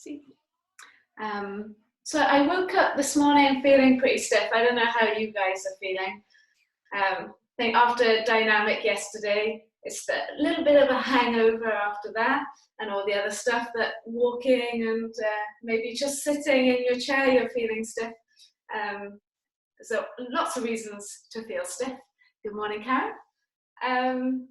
See. So I woke up this morning feeling pretty stiff. I don't know how you guys are feeling. I think after dynamic yesterday, it's a little bit of a hangover after that, and all the other stuff that walking and maybe just sitting in your chair, you're feeling stiff. So lots of reasons to feel stiff. Good morning, Karen.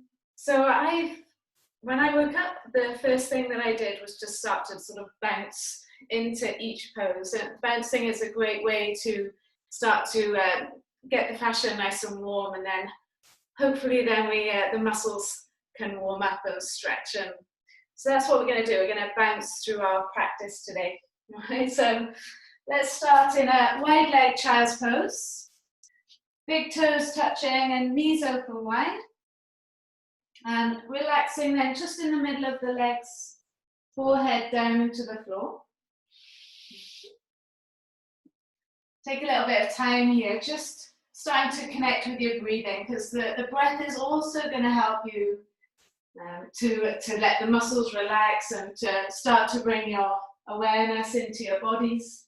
When I woke up, the first thing that I did was just start to sort of bounce into each pose. And bouncing is a great way to start to get the fascia nice and warm, and then hopefully the muscles can warm up and stretch. And so that's what we're going to do. We're going to bounce through our practice today. Right? So let's start in a wide leg child's pose. Big toes touching and knees open wide. And relaxing then just in the middle of the legs, forehead down into the floor. Take a little bit of time here, just starting to connect with your breathing, because the breath is also going to help you to let the muscles relax and to start to bring your awareness into your bodies.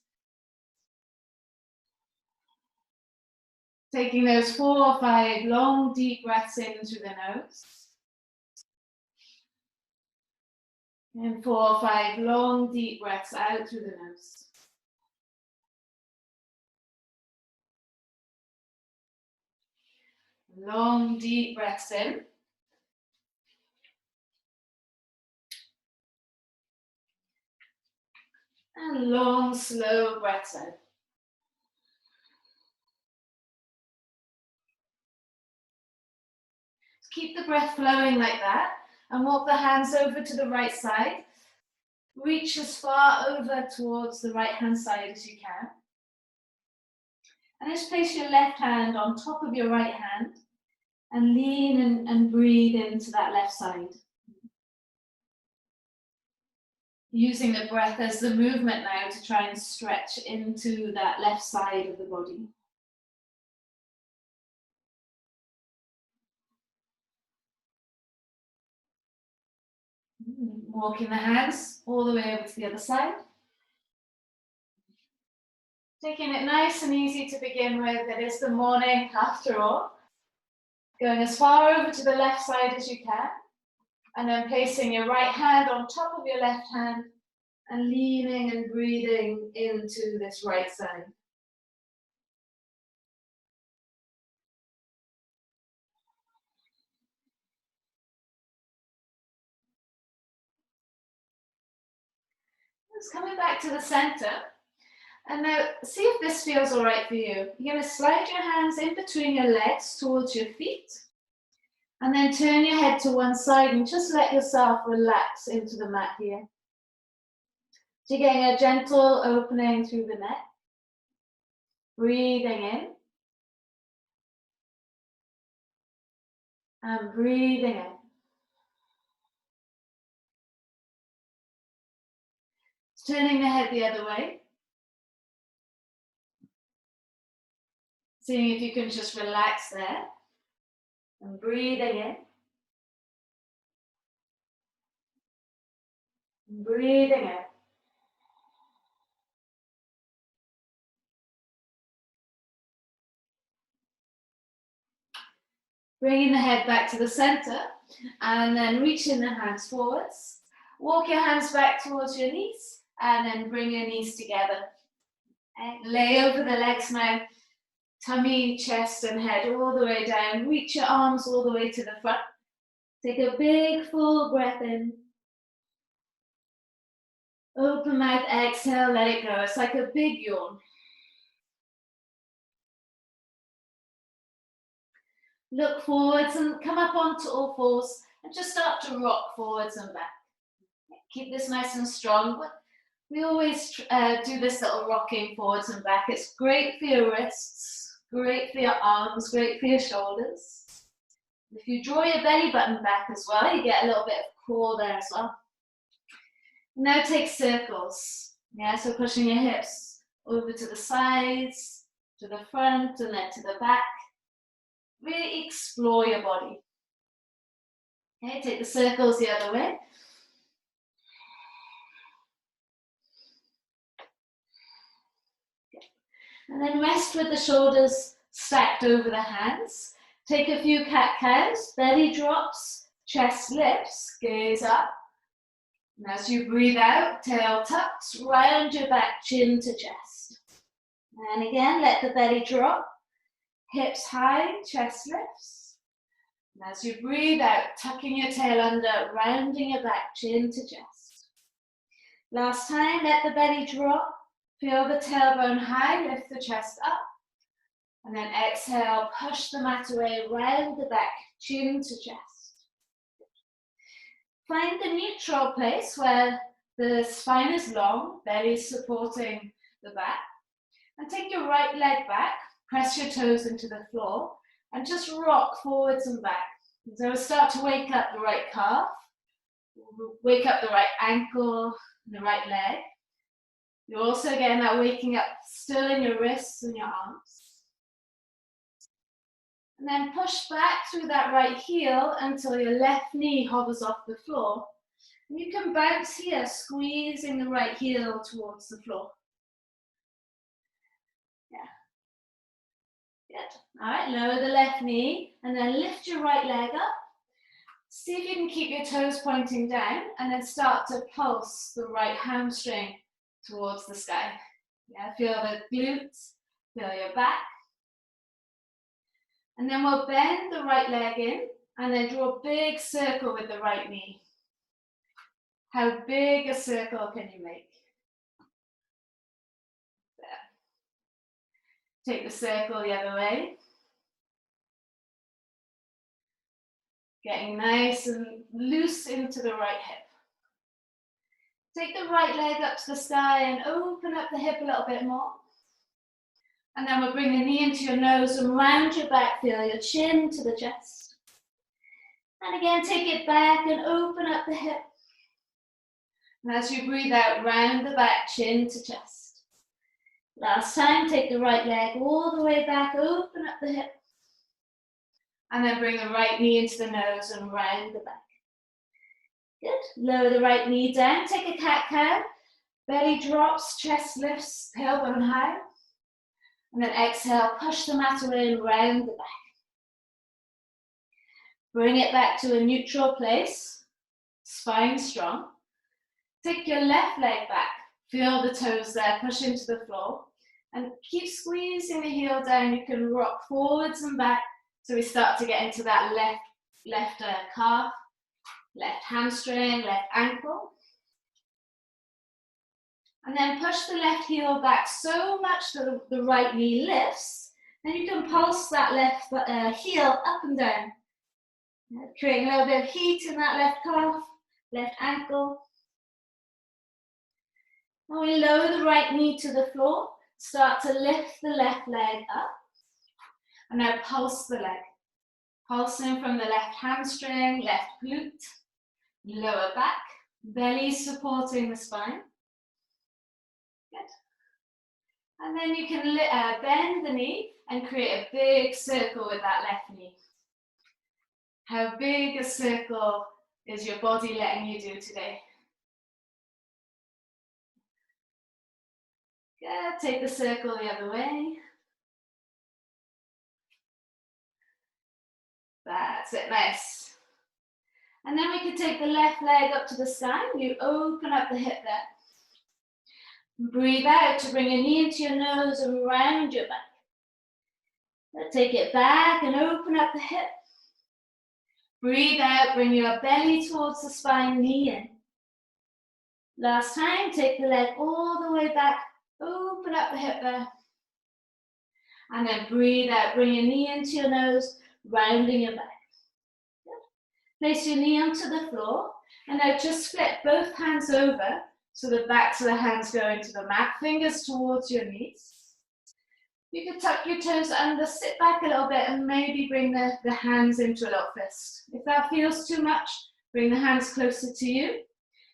Taking those 4 or 5 long, deep breaths in through the nose. And 4 or 5 long, deep breaths out through the nose. Long, deep breaths in. And long, slow breaths out. Keep the breath flowing like that, and walk the hands over to the right side. Reach as far over towards the right hand side as you can. And just place your left hand on top of your right hand and lean and breathe into that left side. Using the breath as the movement now to try and stretch into that left side of the body. Walking the hands all the way over to the other side. Taking it nice and easy to begin with. It is the morning after all. Going as far over to the left side as you can. And then placing your right hand on top of your left hand and leaning and breathing into this right side. Just coming back to the center. And now see if this feels all right for you. You're going to slide your hands in between your legs towards your feet. And then turn your head to one side and just let yourself relax into the mat here. So you're getting a gentle opening through the neck. Breathing in. And breathing in. Turning the head the other way. Seeing if you can just relax there. And breathing in. And breathing out. Bringing the head back to the center and then reaching the hands forwards. Walk your hands back towards your knees and then bring your knees together. And lay over the legs now. Tummy, chest and head all the way down. Reach your arms all the way to the front. Take a big full breath in. Open mouth, exhale, let it go. It's like a big yawn. Look forwards and come up onto all fours and just start to rock forwards and back. Keep this nice and strong. We always do this little rocking forwards and back. It's great for your wrists, great for your arms, great for your shoulders. If you draw your belly button back as well, you get a little bit of core there as well. Now take circles. Yeah, so pushing your hips over to the sides, to the front, and then to the back. Really explore your body. Okay, take the circles the other way. And then rest with the shoulders stacked over the hands. Take a few cat-cows, belly drops, chest lifts, gaze up. And as you breathe out, tail tucks, round your back, chin to chest. And again, let the belly drop, hips high, chest lifts. And as you breathe out, tucking your tail under, rounding your back, chin to chest. Last time, let the belly drop, feel the tailbone high, lift the chest up. And then exhale, push the mat away, round the back, chin to chest. Find the neutral place where the spine is long, belly is supporting the back. And take your right leg back, press your toes into the floor, and just rock forwards and back. So start to wake up the right calf, wake up the right ankle, and the right leg. You're also again now waking up still in your wrists and your arms. And then push back through that right heel until your left knee hovers off the floor. And you can bounce here, squeezing the right heel towards the floor. Yeah. Good. All right, lower the left knee and then lift your right leg up. See if you can keep your toes pointing down and then start to pulse the right hamstring towards the sky. Yeah, feel the glutes, feel your back. And then we'll bend the right leg in and then draw a big circle with the right knee. How big a circle can you make? There. Take the circle the other way. Getting nice and loose into the right hip. Take the right leg up to the sky and open up the hip a little bit more. And then we'll bring the knee into your nose and round your back, feel your chin to the chest. And again, take it back and open up the hip. And as you breathe out, round the back, chin to chest. Last time, take the right leg all the way back, open up the hip. And then bring the right knee into the nose and round the back. Good. Lower the right knee down, take a cat-cow. Belly drops, chest lifts, tailbone high. And then exhale, push the mat away and round the back. Bring it back to a neutral place, spine strong. Take your left leg back, feel the toes there, push into the floor. And keep squeezing the heel down. You can rock forwards and back so we start to get into that left calf, left hamstring, left ankle. And then push the left heel back so much that the right knee lifts. Then you can pulse that left heel up and down. Creating a little bit of heat in that left calf, left ankle. And we lower the right knee to the floor. Start to lift the left leg up. And now pulse the leg. Pulsing from the left hamstring, left glute, lower back, belly supporting the spine. Good. And then you can bend the knee and create a big circle with that left knee. How big a circle is your body letting you do today? Good. Take the circle the other way. That's it, nice. And then we can take the left leg up to the sky. You open up the hip there. Breathe out to bring your knee into your nose and round your back. Now take it back and open up the hip. Breathe out, bring your belly towards the spine, knee in. Last time, take the leg all the way back, open up the hip there. And then breathe out, bring your knee into your nose, rounding your back. Place your knee onto the floor, and now just flip both hands over so the backs of the hands go into the mat, fingers towards your knees. You can tuck your toes under, sit back a little bit, and maybe bring the hands into a little fist. If that feels too much, bring the hands closer to you.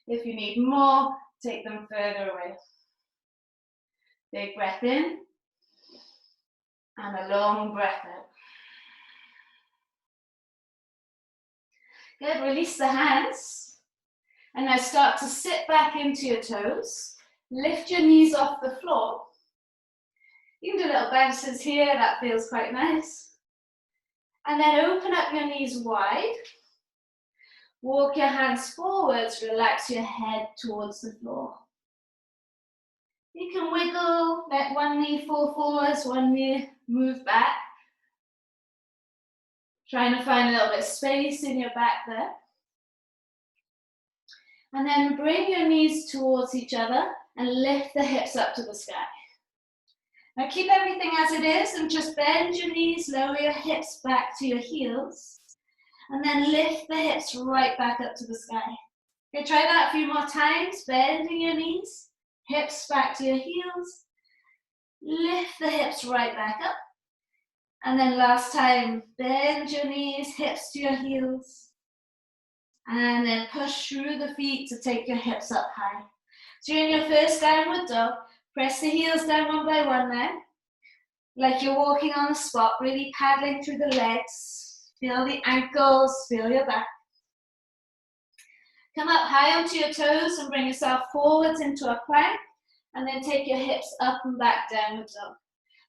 If you need more, take them further away. Big breath in, and a long breath out. Good, release the hands. And now start to sit back into your toes. Lift your knees off the floor. You can do little bounces here, that feels quite nice. And then open up your knees wide. Walk your hands forwards, relax your head towards the floor. You can wiggle, let one knee fall forwards, one knee move back. Trying to find a little bit of space in your back there. And then bring your knees towards each other and lift the hips up to the sky. Now keep everything as it is and just bend your knees, lower your hips back to your heels. And then lift the hips right back up to the sky. Okay, try that a few more times, bending your knees, hips back to your heels. Lift the hips right back up. And then last time, bend your knees, hips to your heels. And then push through the feet to take your hips up high. So you're in your first downward dog. Press the heels down one by one now. Like you're walking on the spot, really paddling through the legs. Feel the ankles, feel your back. Come up high onto your toes and bring yourself forwards into a plank. And then take your hips up and back, downward dog.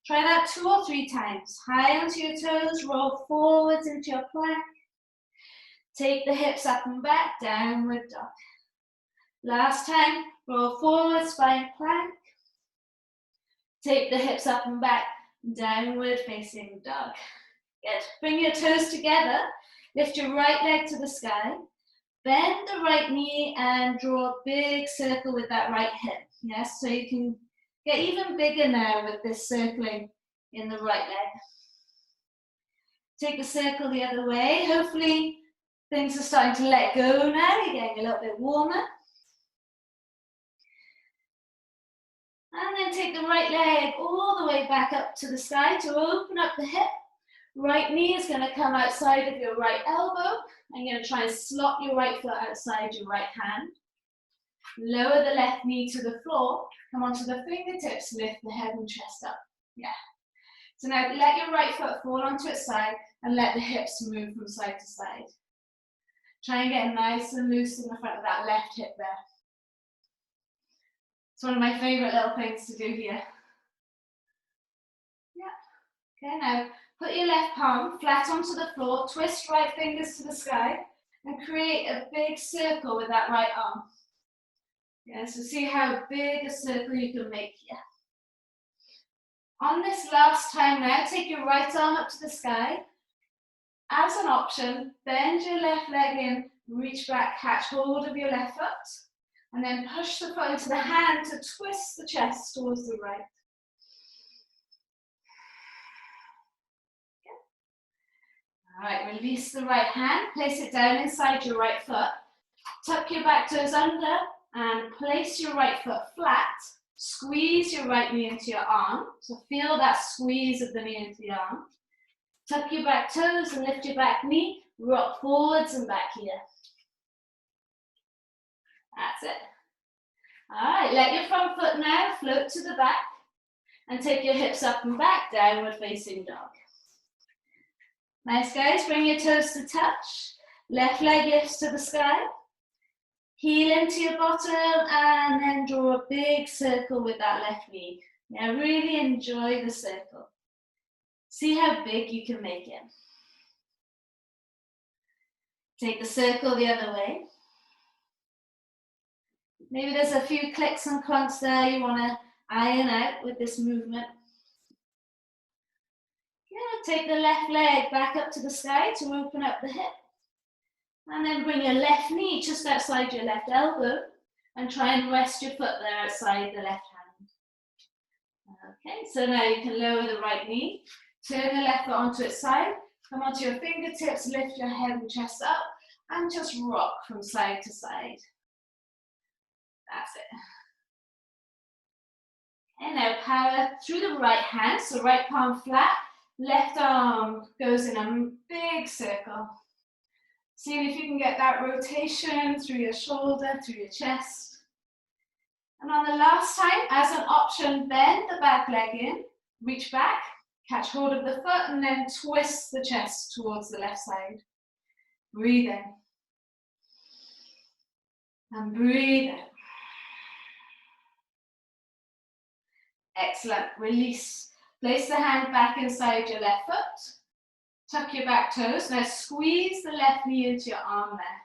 Try that 2 or 3 times. High onto your toes, roll forwards into your plank. Take the hips up and back, downward dog. Last time, roll forward, spine plank. Take the hips up and back, downward facing dog. Good. Bring your toes together. Lift your right leg to the sky. Bend the right knee and draw a big circle with that right hip. Yes, so you can get even bigger now with this circling in the right leg. Take the circle the other way. Hopefully things are starting to let go now. You're getting a little bit warmer. And then take the right leg all the way back up to the sky to open up the hip. Right knee is going to come outside of your right elbow. I'm going to try and slot your right foot outside your right hand. Lower the left knee to the floor. Come onto the fingertips, lift the head and chest up. Yeah. So now let your right foot fall onto its side and let the hips move from side to side. Try and get nice and loose in the front of that left hip there. It's one of my favorite little things to do here. Yeah. Okay, now put your left palm flat onto the floor, twist right fingers to the sky, and create a big circle with that right arm. Yeah, so see how big a circle you can make here. On this last time now, take your right arm up to the sky. As an option, bend your left leg in, reach back, catch hold of your left foot, and then push the foot into the hand to twist the chest towards the right. All right, release the right hand, place it down inside your right foot. Tuck your back toes under and place your right foot flat. Squeeze your right knee into your arm. So feel that squeeze of the knee into the arm. Tuck your back toes and lift your back knee. Rock forwards and back here. That's it. All right, let your front foot now float to the back and take your hips up and back, downward facing dog. Nice, guys. Bring your toes to touch. Left leg lifts to the sky. Heel into your bottom and then draw a big circle with that left knee. Yeah, really enjoy the circle. See how big you can make it. Take the circle the other way. Maybe there's a few clicks and clunks there you want to iron out with this movement. Yeah, take the left leg back up to the sky to open up the hip. And then bring your left knee just outside your left elbow and try and rest your foot there outside the left hand. Okay, so now you can lower the right knee, turn the left foot onto its side, come onto your fingertips, lift your head and chest up, and just rock from side to side. That's it. And now power through the right hand, so right palm flat, left arm goes in a big circle. Seeing if you can get that rotation through your shoulder, through your chest. And on the last time, as an option, bend the back leg in, reach back, catch hold of the foot, and then twist the chest towards the left side. Breathe in. And breathe out. Excellent. Release. Place the hand back inside your left foot. Tuck your back toes. Now squeeze the left knee into your arm there.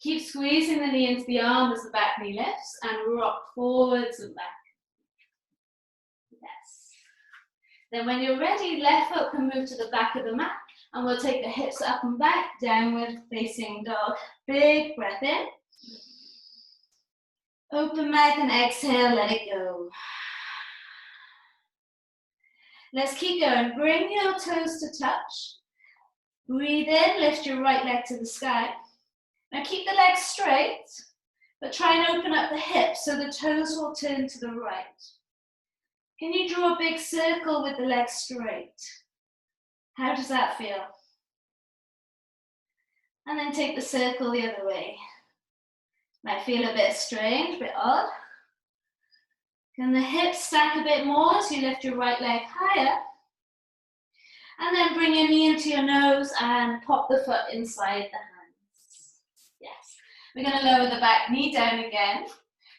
Keep squeezing the knee into the arm as the back knee lifts and rock forwards and back. Yes. Then when you're ready, left foot can move to the back of the mat and we'll take the hips up and back, downward facing dog. Big breath in. Open mouth and exhale, let it go. Let's keep going. Bring your toes to touch. Breathe in, lift your right leg to the sky. Now keep the legs straight, but try and open up the hips so the toes will turn to the right. Can you draw a big circle with the legs straight? How does that feel? And then take the circle the other way. Might feel a bit strange, a bit odd. Can the hips stack a bit more as you lift your right leg higher? And then bring your knee into your nose and pop the foot inside the hands. Yes. We're going to lower the back knee down again.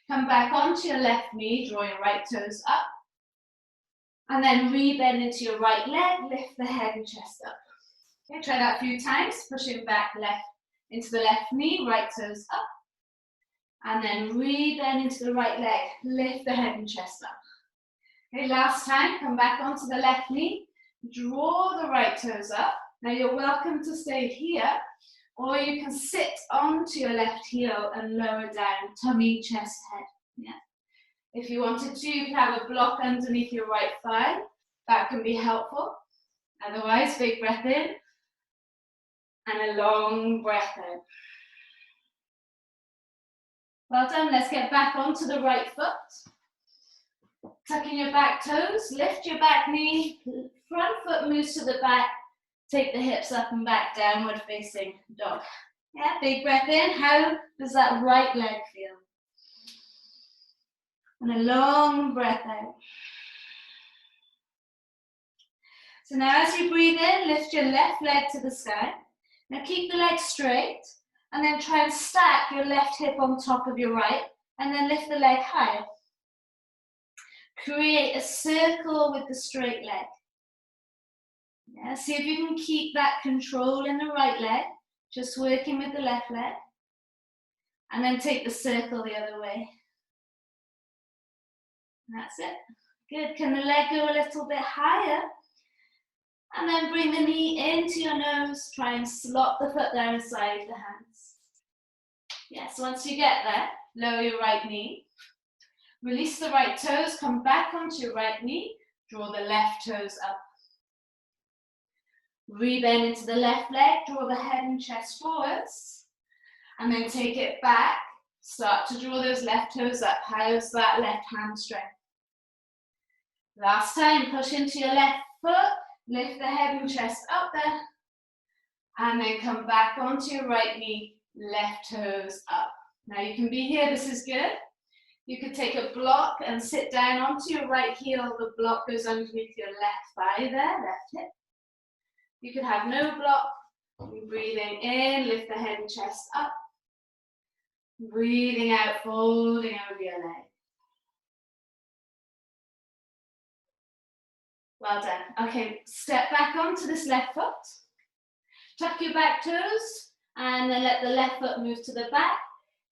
Come back onto your left knee, draw your right toes up. And then re-bend into your right leg, lift the head and chest up. Okay, try that a few times, pushing back left into the left knee, right toes up. And then re-bend into the right leg, lift the head and chest up. Okay, last time, come back onto the left knee, draw the right toes up. Now you're welcome to stay here, or you can sit onto your left heel and lower down, tummy, chest, head. Yeah. If you wanted to, you could have a block underneath your right thigh. That can be helpful. Otherwise, big breath in and a long breath out. Well done. Let's get back onto the right foot. Tuck in your back toes, lift your back knee, front foot moves to the back, take the hips up and back, downward facing dog. Yeah, big breath in. How does that right leg feel? And a long breath out. So now as you breathe in, lift your left leg to the sky. Now keep the leg straight and then try and stack your left hip on top of your right and then lift the leg higher. Create a circle with the straight leg. Yeah, see if you can keep that control in the right leg, just working with the left leg. And then take the circle the other way. That's it. Good. Can the leg go a little bit higher? And then bring the knee into your nose. Try and slot the foot down inside the hands. Yes, once you get there, lower your right knee. Release the right toes. Come back onto your right knee. Draw the left toes up. Re-bend into the left leg. Draw the head and chest forwards. And then take it back. Start to draw those left toes up. How's that left hamstring? Last time, push into your left foot, lift the head and chest up there, and then come back onto your right knee, left toes up. Now you can be here, this is good. You could take a block and sit down onto your right heel, the block goes underneath your left thigh there, left hip. You could have no block, breathing in, lift the head and chest up, breathing out, folding over your leg. Well done. Okay, step back onto this left foot. Tuck your back toes and then let the left foot move to the back.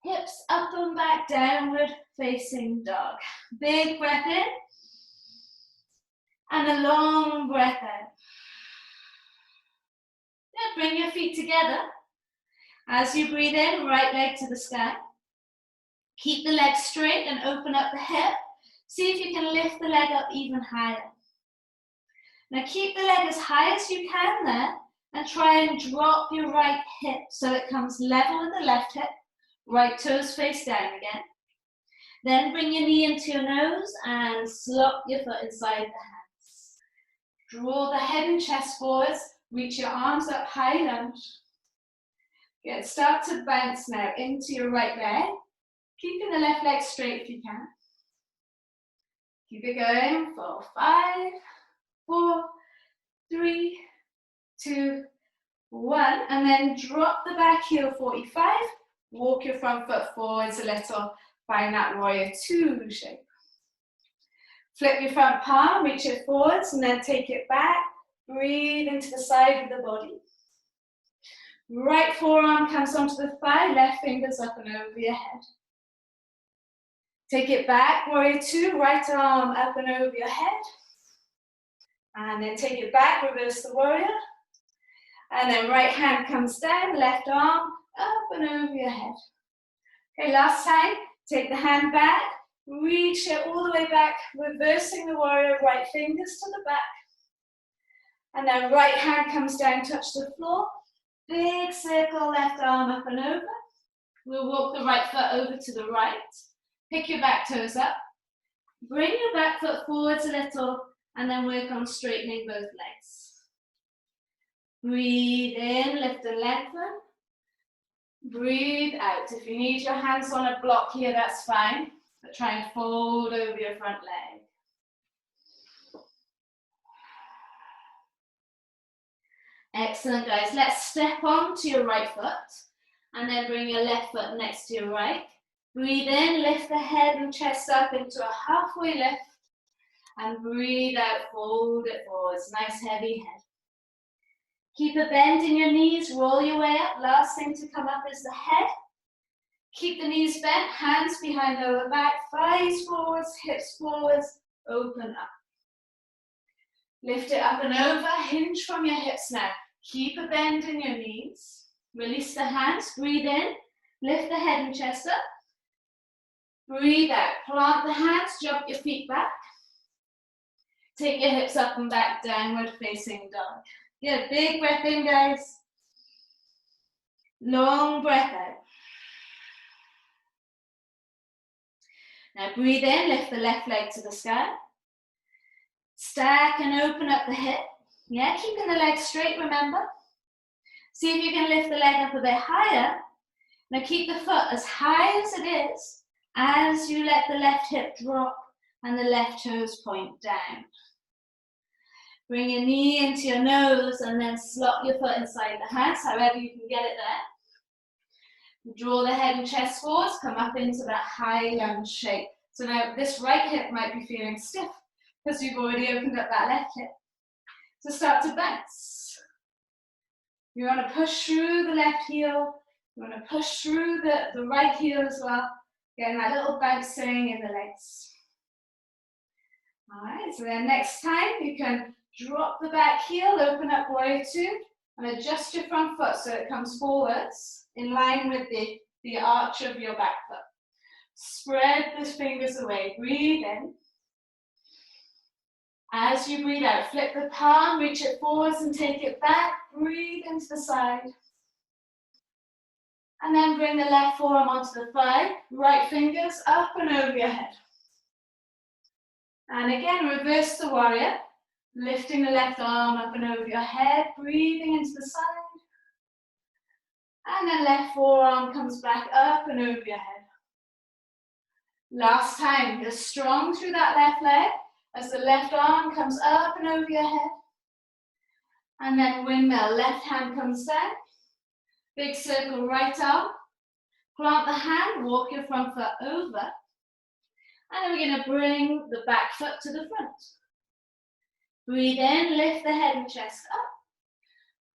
Hips up and back, downward facing dog. Big breath in and a long breath out. Good, bring your feet together. As you breathe in, right leg to the sky. Keep the leg straight and open up the hip. See if you can lift the leg up even higher. Now keep the leg as high as you can there and try and drop your right hip so it comes level with the left hip, right toes face down again. Then bring your knee into your nose and slot your foot inside the hands. Draw the head and chest forwards, reach your arms up, high lunge. Good, start to bounce now into your right leg, keeping the left leg straight if you can. Keep it going for 5, 4, 3, 2, 1, and then drop the back heel 45, walk your front foot forwards a little, find that warrior 2 shape. Flip your front palm, reach it forwards, and then take it back. Breathe into the side of the body. Right forearm comes onto the thigh, left fingers up and over your head. Take it back, warrior two, right arm up and over your head. And then take it back, reverse the warrior. And then right hand comes down, left arm up and over your head. Okay, last time, take the hand back, reach it all the way back, reversing the warrior, right fingers to the back. And then right hand comes down, touch the floor. Big circle, left arm up and over. We'll walk the right foot over to the right. Pick your back toes up. Bring your back foot forwards a little and then work on straightening both legs. Breathe in, lift and lengthen. Breathe out. If you need your hands on a block here, that's fine. But try and fold over your front leg. Excellent, guys. Let's step on to your right foot and then bring your left foot next to your right. Breathe in, lift the head and chest up into a halfway lift. And breathe out, fold it forwards. Nice heavy head. Keep a bend in your knees, roll your way up. Last thing to come up is the head. Keep the knees bent, hands behind lower back, thighs forwards, hips forwards, open up. Lift it up and over, hinge from your hips now. Keep a bend in your knees. Release the hands, breathe in, lift the head and chest up. Breathe out, plant the hands, jump your feet back. Take your hips up and back, downward facing dog. Good, big breath in, guys. Long breath out. Now breathe in, lift the left leg to the sky. Stack and open up the hip. Yeah, keeping the leg straight, remember. See if you can lift the leg up a bit higher. Now keep the foot as high as it is as you let the left hip drop and the left toes point down. Bring your knee into your nose and then slot your foot inside the hands, however you can get it there. Draw the head and chest forwards, come up into that high lunge shape. So now this right hip might be feeling stiff because you've already opened up that left hip. So start to bounce. You want to push through the left heel. You want to push through the right heel as well. Getting that little bouncing in the legs. All right, so then next time you can drop the back heel, open up warrior two, and adjust your front foot so it comes forwards in line with the arch of your back foot. Spread the fingers away, breathe in. As you breathe out, flip the palm, reach it forwards and take it back, breathe into the side. And then bring the left forearm onto the thigh, right fingers up and over your head. And again, reverse the warrior, lifting the left arm up and over your head, breathing into the side. And then left forearm comes back up and over your head. Last time, you're strong through that left leg as the left arm comes up and over your head. And then windmill, left hand comes down. Big circle, right arm. Plant the hand, walk your front foot over. And then we're going to bring the back foot to the front. Breathe in, lift the head and chest up.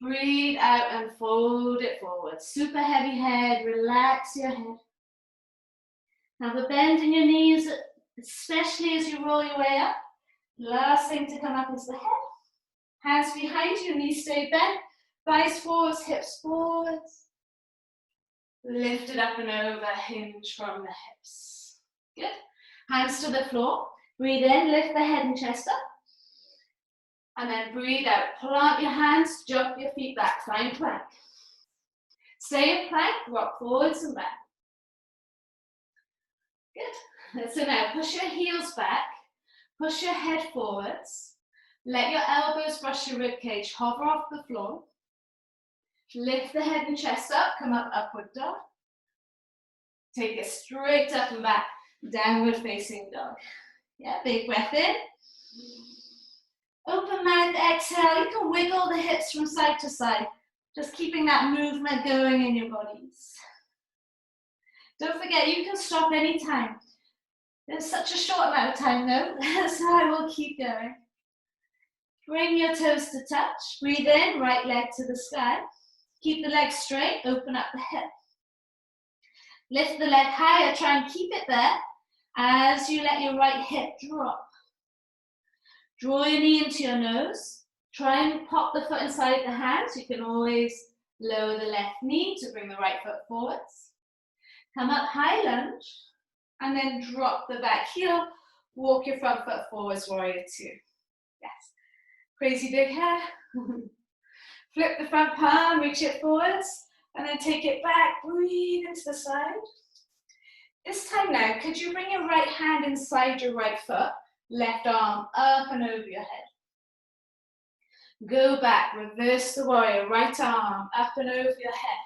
Breathe out and fold it forward. Super heavy head, relax your head. Have a bend in your knees, especially as you roll your way up. Last thing to come up is the head. Hands behind you, knees stay bent. Thighs forwards, hips forwards. Lift it up and over, hinge from the hips. Good. Hands to the floor. Breathe in, lift the head and chest up. And then breathe out. Plant your hands, jump your feet back, find plank. Stay in plank, rock forwards and back. Good. So now push your heels back, push your head forwards. Let your elbows brush your rib cage, hover off the floor. Lift the head and chest up, come up, upward dog. Take it straight up and back, downward facing dog. Yeah, big breath in. Open mouth, exhale. You can wiggle the hips from side to side, just keeping that movement going in your bodies. Don't forget, you can stop anytime. There's such a short amount of time though, so I will keep going. Bring your toes to touch. Breathe in, right leg to the sky. Keep the leg straight, open up the hip. Lift the leg higher, try and keep it there as you let your right hip drop. Draw your knee into your nose. Try and pop the foot inside the hands. You can always lower the left knee to bring the right foot forwards. Come up, high lunge, and then drop the back heel. Walk your front foot forwards, warrior two. Yes. Crazy big hair. Flip the front palm, reach it forwards, and then take it back. Breathe into the side. This time now, could you bring your right hand inside your right foot, left arm up and over your head. Go back, reverse the warrior, right arm up and over your head.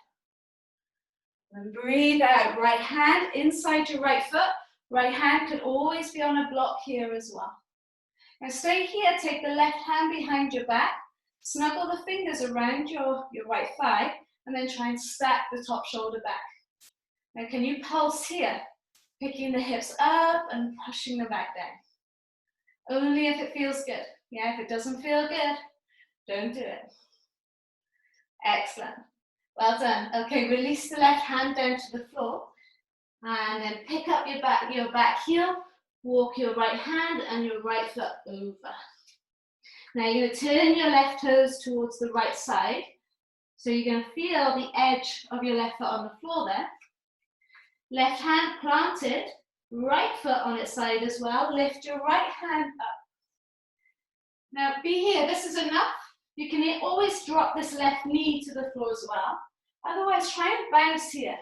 And breathe out, right hand inside your right foot. Right hand could always be on a block here as well. Now stay here, take the left hand behind your back, snuggle the fingers around your right thigh, and then try and stack the top shoulder back. Now can you pulse here, picking the hips up and pushing them back down. Only if it feels good. Yeah, if it doesn't feel good, don't do it. Excellent. Well done. Okay, release the left hand down to the floor, and then pick up your back heel, walk your right hand and your right foot over. Now you're going to turn your left toes towards the right side. So you're going to feel the edge of your left foot on the floor there. Left hand planted, right foot on its side as well. Lift your right hand up. Now be here, this is enough. You can always drop this left knee to the floor as well. Otherwise, try and bounce here.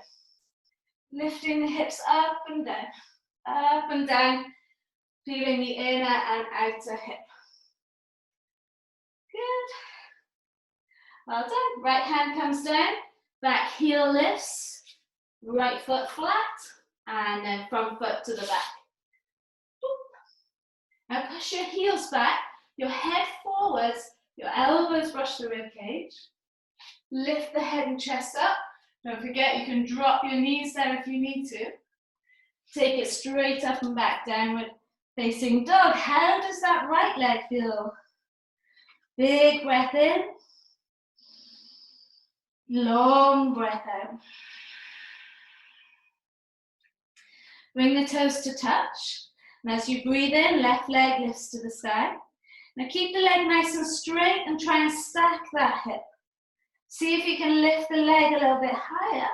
Lifting the hips up and down, feeling the inner and outer hip. Good. Well done. Right hand comes down, back heel lifts, right foot flat, and then front foot to the back. Now push your heels back, your head forwards, your elbows brush the rib cage. Lift the head and chest up. Don't forget you can drop your knees there if you need to. Take it straight up and back, downward facing dog. How does that right leg feel? Big breath in. Long breath out. Bring the toes to touch. And as you breathe in, left leg lifts to the sky. Now keep the leg nice and straight and try and stack that hip. See if you can lift the leg a little bit higher.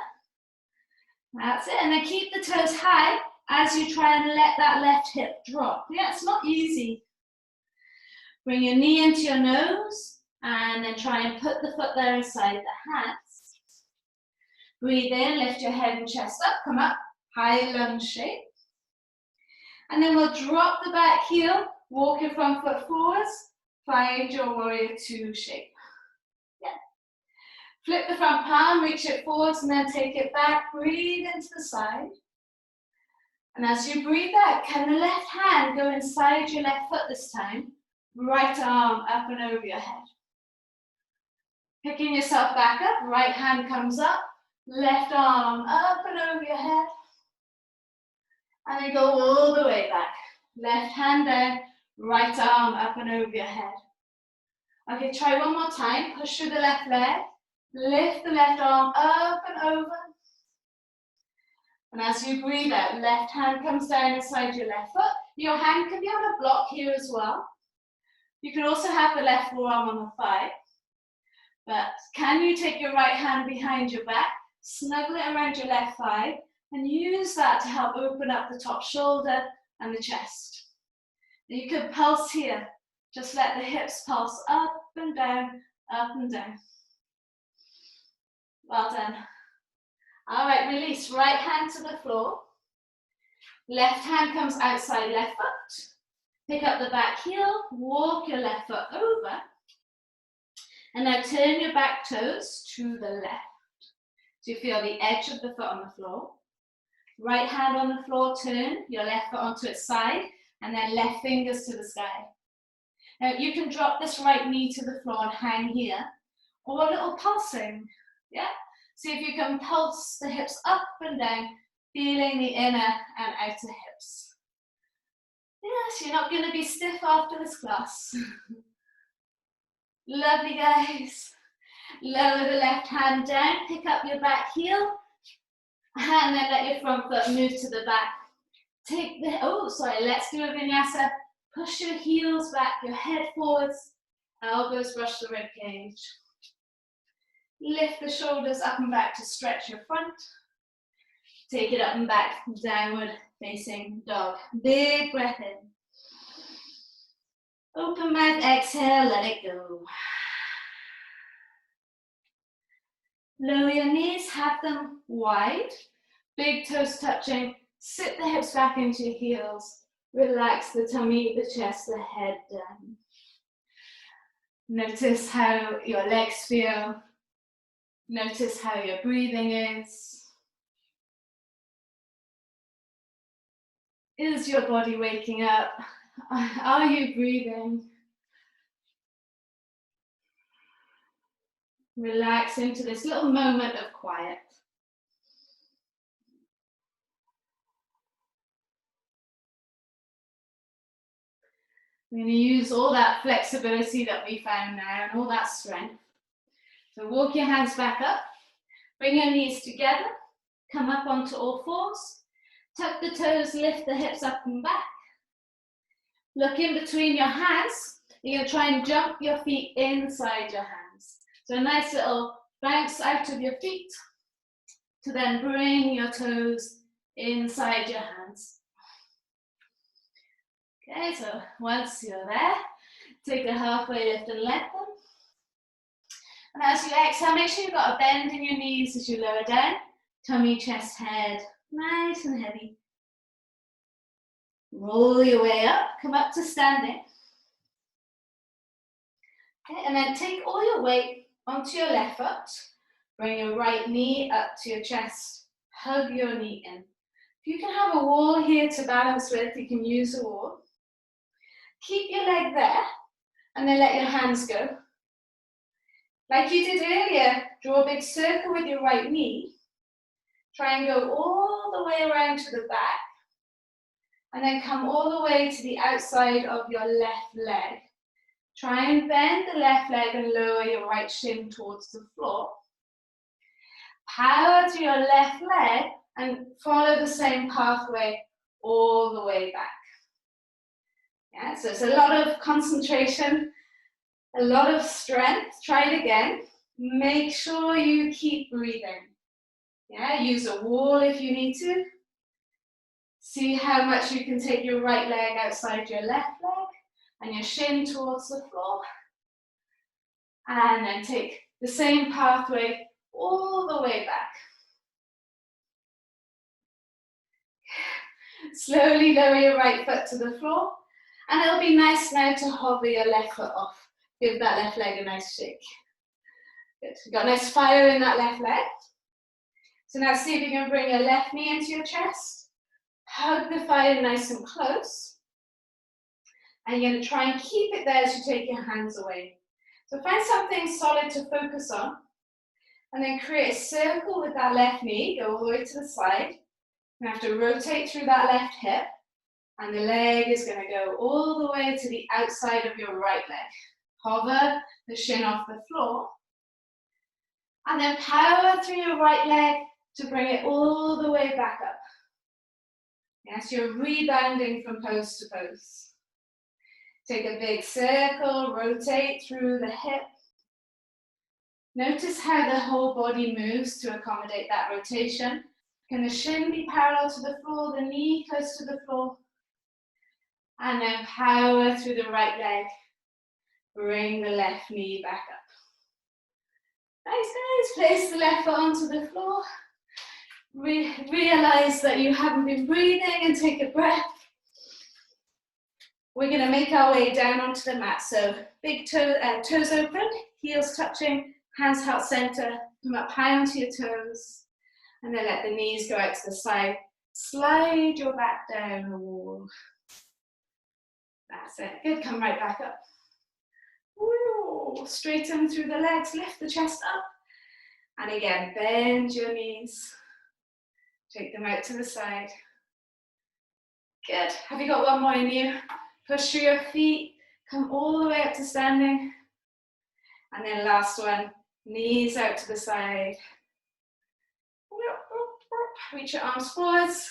That's it. And then keep the toes high as you try and let that left hip drop. Yeah, it's not easy. Bring your knee into your nose and then try and put the foot there inside the hands. Breathe in, lift your head and chest up, come up, high lunge shape. And then we'll drop the back heel, walk your front foot forwards, find your warrior two shape. Yeah. Flip the front palm, reach it forwards and then take it back, breathe into the side. And as you breathe out, can the left hand go inside your left foot this time? Right arm up and over your head. Picking yourself back up, right hand comes up, left arm up and over your head. And then go all the way back. Left hand down, right arm up and over your head. Okay, try one more time. Push through the left leg. Lift the left arm up and over. And as you breathe out, left hand comes down inside your left foot. Your hand can be on a block here as well. You can also have the left forearm on the thigh. But can you take your right hand behind your back, snuggle it around your left thigh, and use that to help open up the top shoulder and the chest. You can pulse here. Just let the hips pulse up and down, up and down. Well done. All right, release. Right hand to the floor. Left hand comes outside left foot. Pick up the back heel, walk your left foot over. And now turn your back toes to the left. So you feel the edge of the foot on the floor. Right hand on the floor, turn your left foot onto its side, and then left fingers to the sky. Now you can drop this right knee to the floor and hang here, or a little pulsing, yeah? See if you can pulse the hips up and down, feeling the inner and outer hips. You're not going to be stiff after this class. Lovely, guys. Lower the left hand down, pick up your back heel, and then let your front foot move to the back. Take the, let's do a vinyasa. Push your heels back, your head forwards, elbows brush the rib cage. Lift the shoulders up and back to stretch your front. Take it up and back, downward facing dog. Big breath in. Open mouth, exhale, let it go. Lower your knees, have them wide. Big toes touching. Sit the hips back into your heels. Relax the tummy, the chest, the head down. Notice how your legs feel. Notice how your breathing is. Is your body waking up? Are you breathing? Relax into this little moment of quiet. We're going to use all that flexibility that we found now and all that strength. So walk your hands back up, bring your knees together, come up onto all fours, tuck the toes, lift the hips up and back. Look in between your hands. You're going to try and jump your feet inside your hands. So a nice little bounce out of your feet to then bring your toes inside your hands. Okay, so once you're there, take a halfway lift and let them. And as you exhale, make sure you've got a bend in your knees as you lower down. Tummy, chest, head, nice and heavy. Roll your way up, come up to standing. Okay, and then take all your weight onto your left foot. Bring your right knee up to your chest. Hug your knee in. If you can have a wall here to balance with, you can use a wall. Keep your leg there, and then let your hands go. Like you did earlier, draw a big circle with your right knee. Try and go all the way around to the back, and then come all the way to the outside of your left leg. Try and bend the left leg and lower your right shin towards the floor. Power to your left leg and follow the same pathway all the way back. Yeah, so it's a lot of concentration, a lot of strength. Try it again. Make sure you keep breathing. Yeah, use a wall if you need to. See how much you can take your right leg outside your left leg and your shin towards the floor. And then take the same pathway all the way back. Slowly lower your right foot to the floor. And it'll be nice now to hover your left foot off. Give that left leg a nice shake. Good. You've got nice fire in that left leg. So now see if you can bring your left knee into your chest. Hug the fire nice and close. And you're going to try and keep it there as you take your hands away. So find something solid to focus on. And then create a circle with that left knee. Go all the way to the side. You have to rotate through that left hip. And the leg is going to go all the way to the outside of your right leg. Hover the shin off the floor. And then power through your right leg to bring it all the way back up. Yes, you're rebounding from pose to pose. Take a big circle, rotate through the hip. Notice how the whole body moves to accommodate that rotation. Can the shin be parallel to the floor, the knee close to the floor? And then power through the right leg. Bring the left knee back up. Nice, guys. Place the left foot onto the floor. Realize that you haven't been breathing and take a breath. We're going to make our way down onto the mat. So big toes open, heels touching, hands heart center. Come up high onto your toes. And then let the knees go out to the side. Slide your back down the wall. That's it. Good. Come right back up. Woo. Straighten through the legs. Lift the chest up. And again, bend your knees. Take them out to the side. Good. Have you got one more in you? Push through your feet, come all the way up to standing. And then last one, knees out to the side. Reach your arms forwards.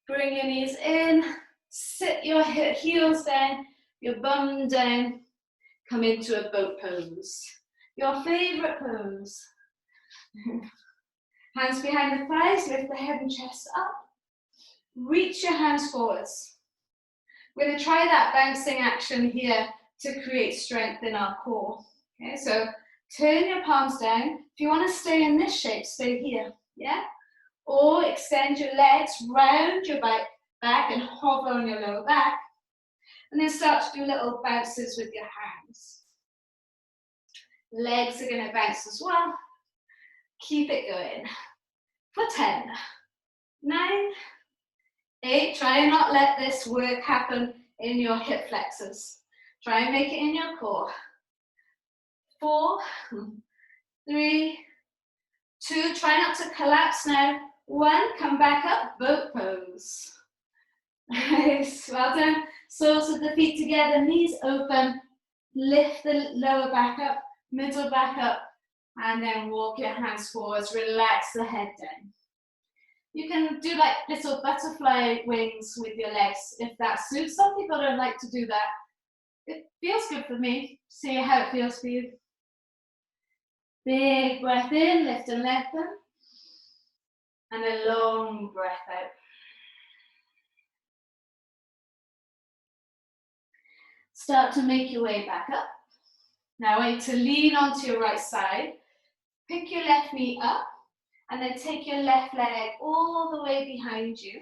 Bring your knees in. Sit your heels down, your bum down. Come into a boat pose. Your favorite pose. Hands behind the thighs, lift the head and chest up. Reach your hands forwards. We're going to try that bouncing action here to create strength in our core. Okay, so turn your palms down. If you want to stay in this shape, stay here. Yeah? Or extend your legs round your back and hover on your lower back. And then start to do little bounces with your hands. Legs are going to bounce as well. Keep it going. For 10, 9, 8, try and not let this work happen in your hip flexors. Try and make it in your core. 4, 3, 2, try not to collapse now. 1, come back up, boat pose. Nice, well done. Soles of the feet together, knees open. Lift the lower back up, middle back up, and then walk your hands forwards. Relax the head down. You can do like little butterfly wings with your legs if that suits. Some people don't like to do that. It feels good for me. See how it feels for you. Big breath in, lift and lengthen. And a long breath out. Start to make your way back up. Now I want you to lean onto your right side. Pick your left knee up. And then take your left leg all the way behind you.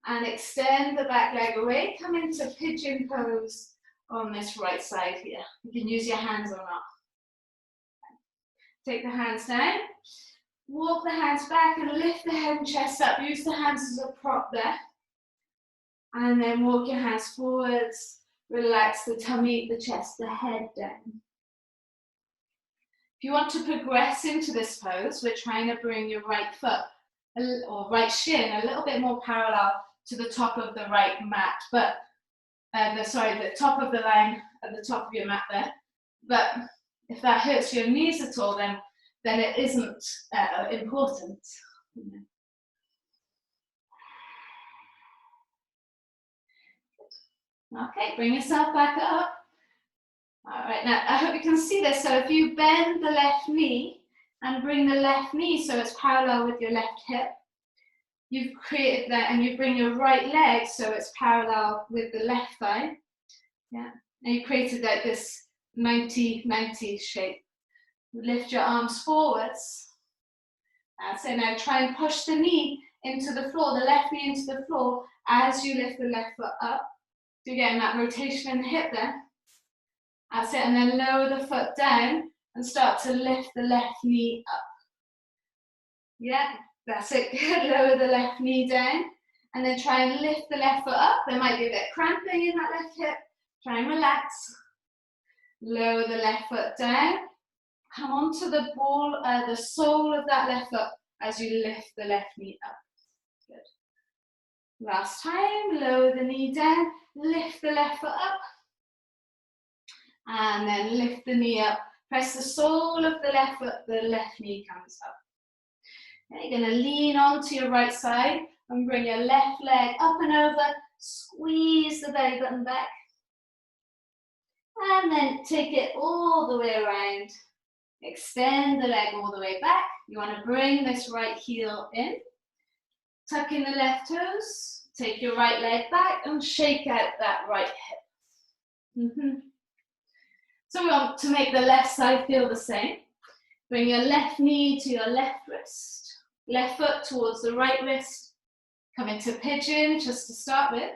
And extend the back leg away. Come into pigeon pose on this right side here. You can use your hands or not. Take the hands down. Walk the hands back and lift the head and chest up. Use the hands as a prop there. And then walk your hands forwards. Relax the tummy, the chest, the head down. If you want to progress into this pose, we're trying to bring your right foot or right shin a little bit more parallel to the top of the right mat, but the top of the line at the top of your mat there. But if that hurts your knees at all, then it isn't important. Okay, bring yourself back up. All right, now I hope you can see this. So if you bend the left knee and bring the left knee so it's parallel with your left hip, you've created that, and you bring your right leg so it's parallel with the left thigh. Yeah, and you created like this 90-90 shape. Lift your arms forwards. So now try and push the knee into the floor, the left knee into the floor as you lift the left foot up. So you're getting that rotation in the hip there. That's it, and then lower the foot down and start to lift the left knee up. Yeah, that's it, good. Lower the left knee down and then try and lift the left foot up. There might be a bit of cramping in that left hip. Try and relax. Lower the left foot down. Come onto the ball, the sole of that left foot as you lift the left knee up. Good. Last time, lower the knee down, lift the left foot up. And then lift the knee up. Press the sole of the left foot, the left knee comes up. Okay, you're going to lean onto your right side and bring your left leg up and over. Squeeze the belly button back. And then take it all the way around. Extend the leg all the way back. You want to bring this right heel in. Tuck in the left toes. Take your right leg back and shake out that right hip. So we want to make the left side feel the same. Bring your left knee to your left wrist. Left foot towards the right wrist. Come into pigeon just to start with.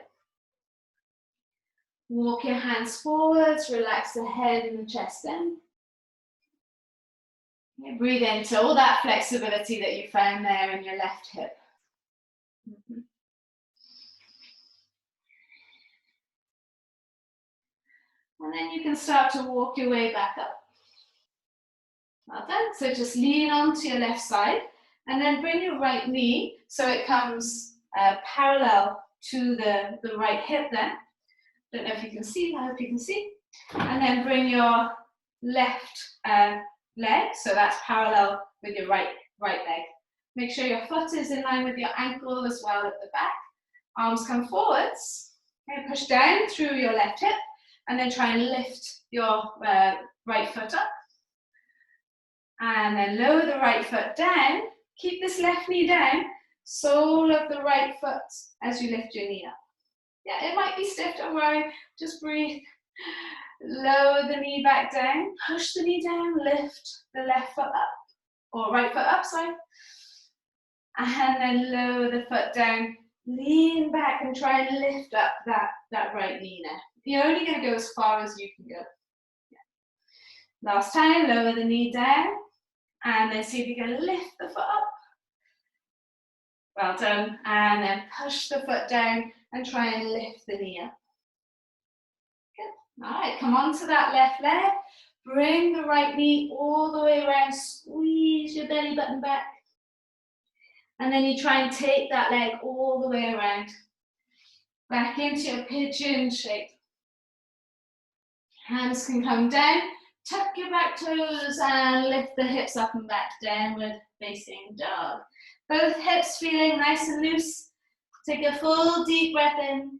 Walk your hands forwards. Relax the head and the chest down. Okay, breathe into all that flexibility that you found there in your left hip. And then you can start to walk your way back up. Well done. So just lean onto your left side and then bring your right knee so it comes parallel to the right hip then. Don't know if you can see, I hope you can see. And then bring your left leg, so that's parallel with your right leg. Make sure your foot is in line with your ankle as well at the back. Arms come forwards, and push down through your left hip, and then try and lift your right foot up. And then lower the right foot down. Keep this left knee down, sole of the right foot as you lift your knee up. Yeah, it might be stiff, don't worry, just breathe. Lower the knee back down, push the knee down, lift the left foot up, or right foot up, sorry. And then lower the foot down, lean back and try and lift up that right knee now. You're only going to go as far as you can go. Yeah. Last time, lower the knee down, and then see if you can lift the foot up. Well done. And then push the foot down and try and lift the knee up. Good. All right, come on to that left leg. Bring the right knee all the way around. Squeeze your belly button back. And then you try and take that leg all the way around. Back into your pigeon shape. Hands can come down. Tuck your back toes and lift the hips up and back. Downward facing dog. Both hips feeling nice and loose. Take a full deep breath in.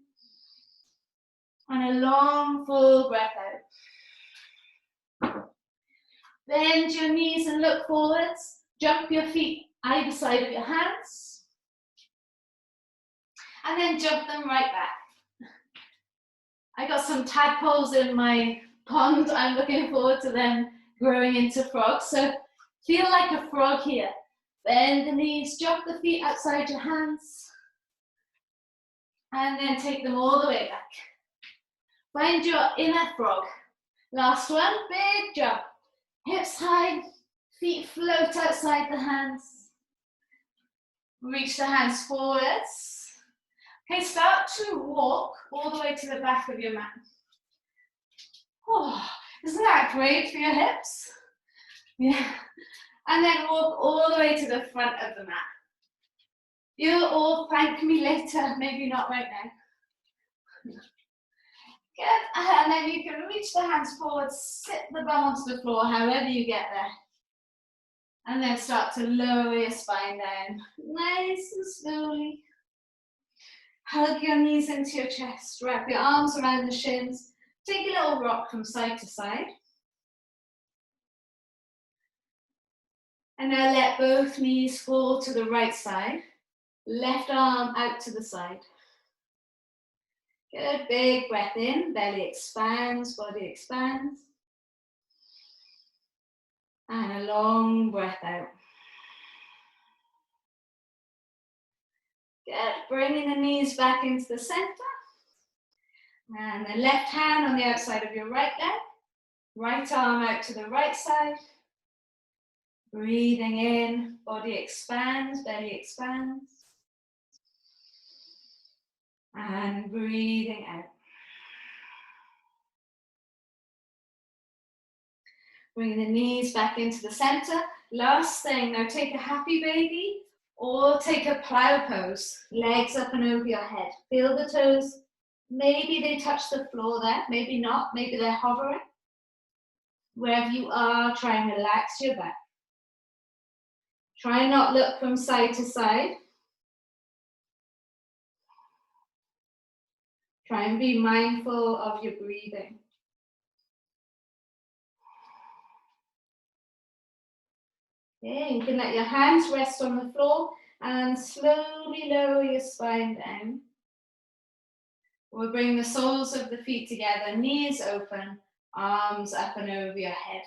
And a long full breath out. Bend your knees and look forwards. Jump your feet either side of your hands. And then jump them right back. I got some tadpoles in my pond. I'm looking forward to them growing into frogs. So feel like a frog here. Bend the knees, jump the feet outside your hands. And then take them all the way back. Find your inner frog. Last one, big jump. Hips high, feet float outside the hands. Reach the hands forwards. Okay, start to walk all the way to the back of your mat. Oh, isn't that great for your hips? Yeah. And then walk all the way to the front of the mat. You'll all thank me later, maybe not right now. Good, and then you can reach the hands forward, sit the bum onto the floor, however you get there. And then start to lower your spine down, nice and slowly. Hug your knees into your chest, wrap your arms around the shins. Take a little rock from side to side. And now let both knees fall to the right side. Left arm out to the side. Good, big breath in, belly expands, body expands. And a long breath out. Good, bringing the knees back into the center. And the left hand on the outside of your right leg. Right arm out to the right side. Breathing in, body expands, belly expands. And breathing out. Bring the knees back into the center. Last thing, now take a happy baby or take a plow pose. Legs up and over your head. Feel the toes. Maybe they touch the floor there, maybe not, maybe they're hovering. Wherever you are, try and relax your back. Try and not look from side to side. Try and be mindful of your breathing. Okay, you can let your hands rest on the floor and slowly lower your spine down. We'll bring the soles of the feet together, knees open, arms up and over your head.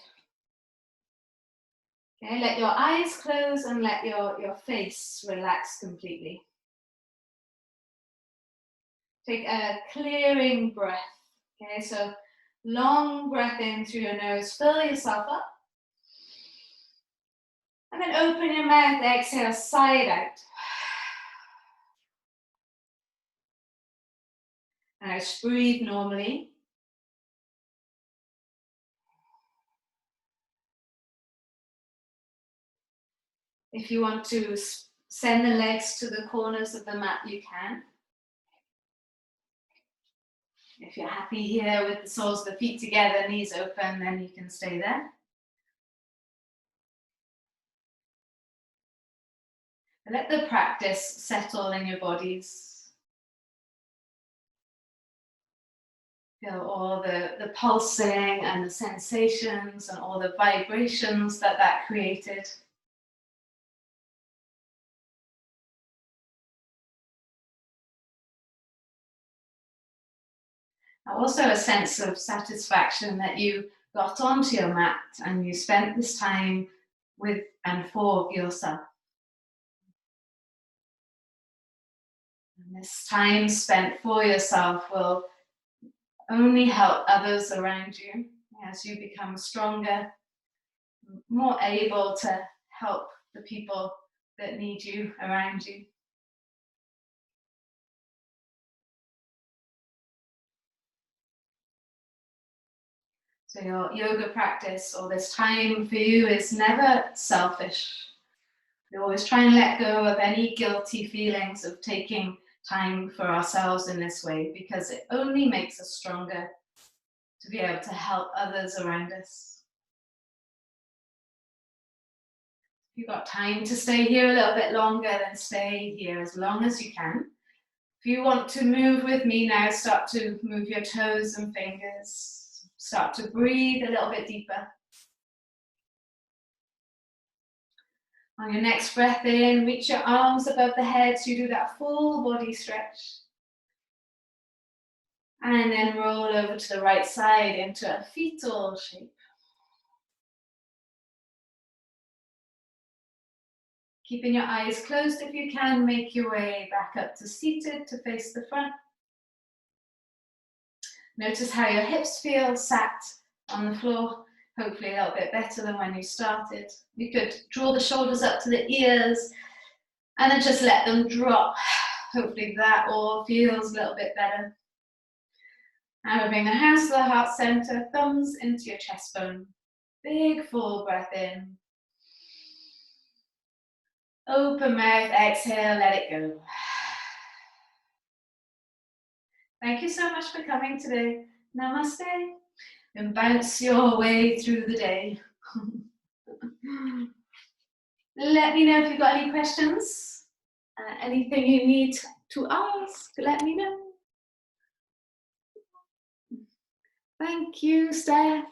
Okay, let your eyes close and let your face relax completely. Take a clearing breath. Okay, so long breath in through your nose, fill yourself up. And then open your mouth, exhale, side out. Now just breathe normally. If you want to send the legs to the corners of the mat, you can. If you're happy here with the soles of the feet together, knees open, then you can stay there. Let the practice settle in your bodies. Feel all the pulsing and the sensations and all the vibrations that created. Also a sense of satisfaction that you got onto your mat and you spent this time with and for yourself. And this time spent for yourself will only help others around you as you become stronger, more able to help the people that need you around you. So your yoga practice or this time for you is never selfish. We always try and let go of any guilty feelings of taking time for ourselves in this way, because it only makes us stronger to be able to help others around us. If you've got time to stay here a little bit longer, then stay here as long as you can. If you want to move with me now, start to move your toes and fingers. Start to breathe a little bit deeper. On your next breath in, reach your arms above the head so you do that full body stretch. And then roll over to the right side into a fetal shape. Keeping your eyes closed if you can, make your way back up to seated to face the front. Notice how your hips feel sat on the floor, hopefully a little bit better than when you started. You could draw the shoulders up to the ears and then just let them drop. Hopefully that all feels a little bit better. Now we bring the hands to the heart center, thumbs into your chest bone. Big full breath in. Open mouth, exhale, let it go. Thank you so much for coming today. Namaste. And bounce your way through the day. Let me know if you've got any questions. Anything you need to ask, let me know. Thank you, Steph.